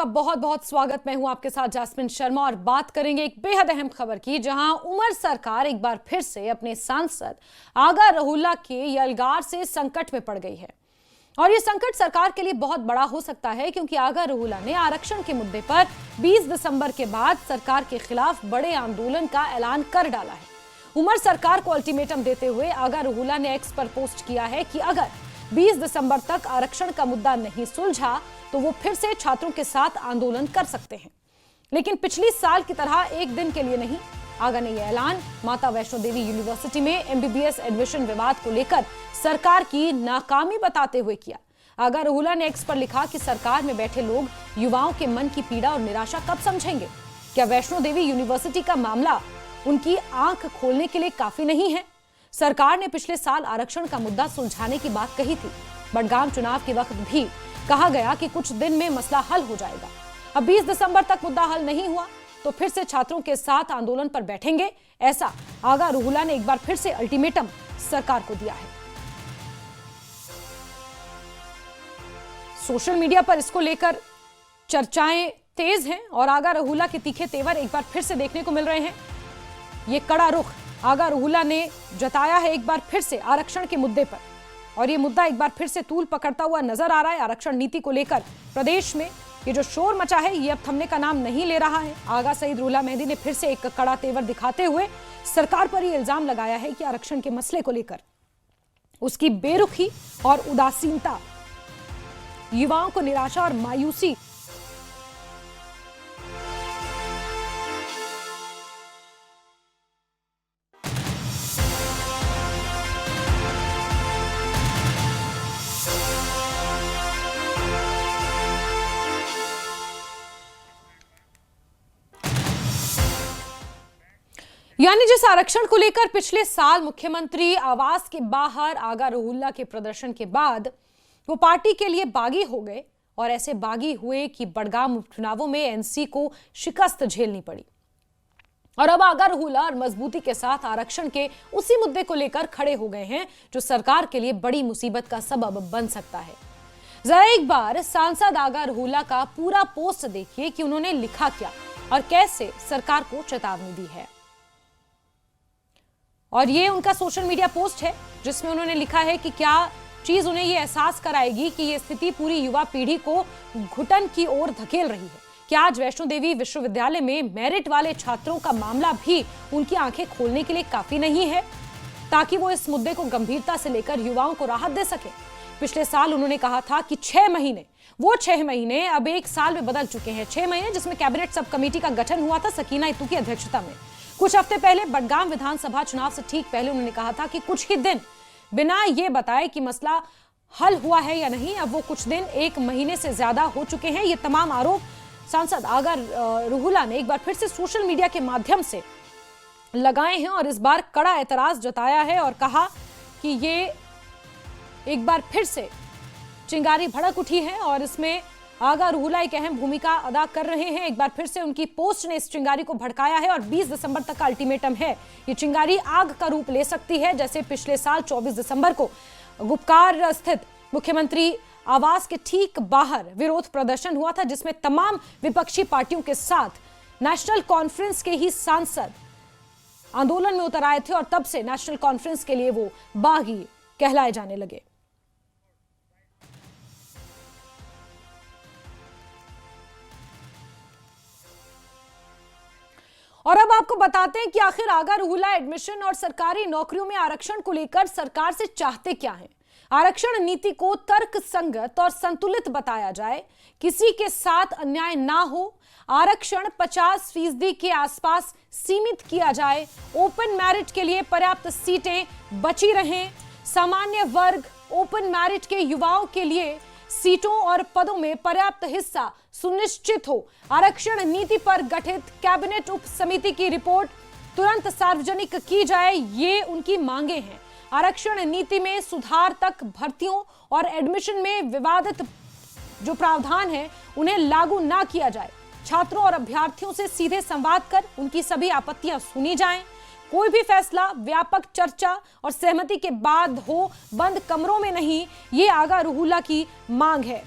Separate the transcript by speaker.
Speaker 1: आपका बहुत बहुत स्वागत। मैं हूं आपके साथ जैस्मिन शर्मा और बात करेंगे एक बेहद अहम खबर की, जहां उमर सरकार एक बार फिर से अपने सांसद आगा रहुल्ला के यलगार से संकट में पड़ गई है। और ये संकट सरकार के लिए बहुत बड़ा हो सकता है, क्योंकि आगा रहुल्ला ने आरक्षण के मुद्दे पर 20 दिसंबर के बाद सरकार के खिलाफ बड़े आंदोलन का ऐलान कर डाला है। उमर सरकार को अल्टीमेटम देते हुए आगा रहुल्ला ने एक्स पर पोस्ट किया है कि अगर 20 दिसंबर तक आरक्षण का मुद्दा नहीं सुलझा तो वो फिर से छात्रों के साथ आंदोलन कर सकते हैं। लेकिन पिछली साल की तरह एक दिन के लिए नहीं। आगा ने यह ऐलान माता वैष्णो देवी यूनिवर्सिटी में एमबीबीएस एडमिशन विवाद को लेकर सरकार की नाकामी बताते हुए किया। आगा रहुल्ला ने एक्स पर लिखा कि सरकार में बैठे लोग युवाओं के मन की पीड़ा और निराशा कब समझेंगे? क्या वैष्णो देवी यूनिवर्सिटी का मामला उनकी आंख खोलने के लिए काफी नहीं है? सरकार ने पिछले साल आरक्षण का मुद्दा सुलझाने की बात कही थी। बड़गाम चुनाव के वक्त भी कहा गया कि कुछ दिन में मसला हल हो जाएगा। अब 20 दिसंबर तक मुद्दा हल नहीं हुआ तो फिर से छात्रों के साथ आंदोलन पर बैठेंगे, ऐसा आगा रहुल्ला ने एक बार फिर से अल्टीमेटम सरकार को दिया है। सोशल मीडिया पर इसको लेकर चर्चाएं तेज हैं और आगा रहुल्ला के तीखे तेवर एक बार फिर से देखने को मिल रहे हैं। ये कड़ा रुख आगा रहुल्ला ने जताया है एक बार फिर से आरक्षण के मुद्दे पर, और ये मुद्दा एक बार फिर से तूल पकड़ता हुआ नजर आ रहा है। आरक्षण नीति को लेकर प्रदेश में ये जो शोर मचा है ये अब थमने का नाम नहीं ले रहा है। आगा सईद रुल्ला मेहदी ने फिर से एक कड़ा तेवर दिखाते हुए सरकार पर ये इल्जाम लगाया है कि आरक्षण के मसले को लेकर उसकी बेरुखी और उदासीनता युवाओं को निराशा और मायूसी यानी जिस आरक्षण को लेकर पिछले साल मुख्यमंत्री आवास के बाहर आगा रहुल्ला के प्रदर्शन के बाद वो पार्टी के लिए बागी हो गए और ऐसे बागी हुए कि बड़गाम उपचुनावों में एनसी को शिकस्त झेलनी पड़ी। और अब आगा रहुल्ला और मजबूती के साथ आरक्षण के उसी मुद्दे को लेकर खड़े हो गए हैं, जो सरकार के लिए बड़ी मुसीबत का सबब बन सकता है। जरा एक बार सांसद आगा रहुल्ला का पूरा पोस्ट देखिए कि उन्होंने लिखा क्या और कैसे सरकार को चेतावनी दी है। और ये उनका सोशल मीडिया पोस्ट है जिसमें उन्होंने लिखा है कि क्या चीज उन्हें ये एहसास कराएगी कि ये स्थिति पूरी युवा पीढ़ी को घुटन की ओर धकेल रही है। क्या आज वैष्णो देवी विश्वविद्यालय में मेरिट वाले छात्रों का मामला भी उनकी आंखें खोलने के लिए काफी नहीं है, ताकि वो इस मुद्दे को गंभीरता से लेकर युवाओं को राहत दे सके? पिछले साल उन्होंने कहा था कि 6 महीने, वो 6 महीने अब 1 साल में बदल चुके हैं। 6 महीने जिसमें कैबिनेट सब कमेटी का गठन हुआ था सकीना इत्तू की अध्यक्षता में। कुछ हफ्ते पहले बड़गाम विधानसभा चुनाव से ठीक पहले उन्होंने कहा था कि कुछ ही दिन बिना ये बताए कि मसला हल हुआ है या नहीं, अब वो कुछ दिन 1 महीने से ज्यादा हो चुके हैं। ये तमाम आरोप सांसद आगा रहुल्ला ने एक बार फिर से सोशल मीडिया के माध्यम से लगाए हैं और इस बार कड़ा एतराज जताया है और कहा कि ये एक बार फिर से चिंगारी भड़क उठी है और इसमें आगा रहुल्ला एक अहम भूमिका अदा कर रहे हैं। एक बार फिर से उनकी पोस्ट ने इस चिंगारी को भड़काया है और 20 दिसंबर तक का अल्टीमेटम है। ये चिंगारी आग का रूप ले सकती है, जैसे पिछले साल 24 दिसंबर को गुपकार स्थित मुख्यमंत्री आवास के ठीक बाहर विरोध प्रदर्शन हुआ था, जिसमें तमाम विपक्षी पार्टियों के साथ नेशनल कॉन्फ्रेंस के ही सांसद आंदोलन में उतर आए थे और तब से नेशनल कॉन्फ्रेंस के लिए वो बागी कहलाए जाने लगे। और अब आपको बताते हैं कि आखिर आगा रहुल्ला एडमिशन और सरकारी नौकरियों में आरक्षण को लेकर सरकार से चाहते क्या हैं। आरक्षण नीति को तर्कसंगत और संतुलित बताया जाए, किसी के साथ अन्याय ना हो, आरक्षण 50% के आसपास सीमित किया जाए, ओपन मैरिट के लिए पर्याप्त सीटें बची रहें, सामान्य वर्ग ओपन मैरिट के युवाओं के लिए सीटों और पदों में पर्याप्त हिस्सा सुनिश्चित हो, आरक्षण नीति पर गठित कैबिनेट उप समिति की रिपोर्ट तुरंत सार्वजनिक की जाए, ये उनकी मांगे हैं। आरक्षण नीति में सुधार तक भर्तियों और एडमिशन में विवादित जो प्रावधान है उन्हें लागू ना किया जाए। छात्रों और अभ्यर्थियों से सीधे संवाद कर उनकी सभी आपत्तियां सुनी जाएं। कोई भी फैसला व्यापक चर्चा और सहमति के बाद हो, बंद कमरों में नहीं, ये आगा रहुल्ला की मांग है।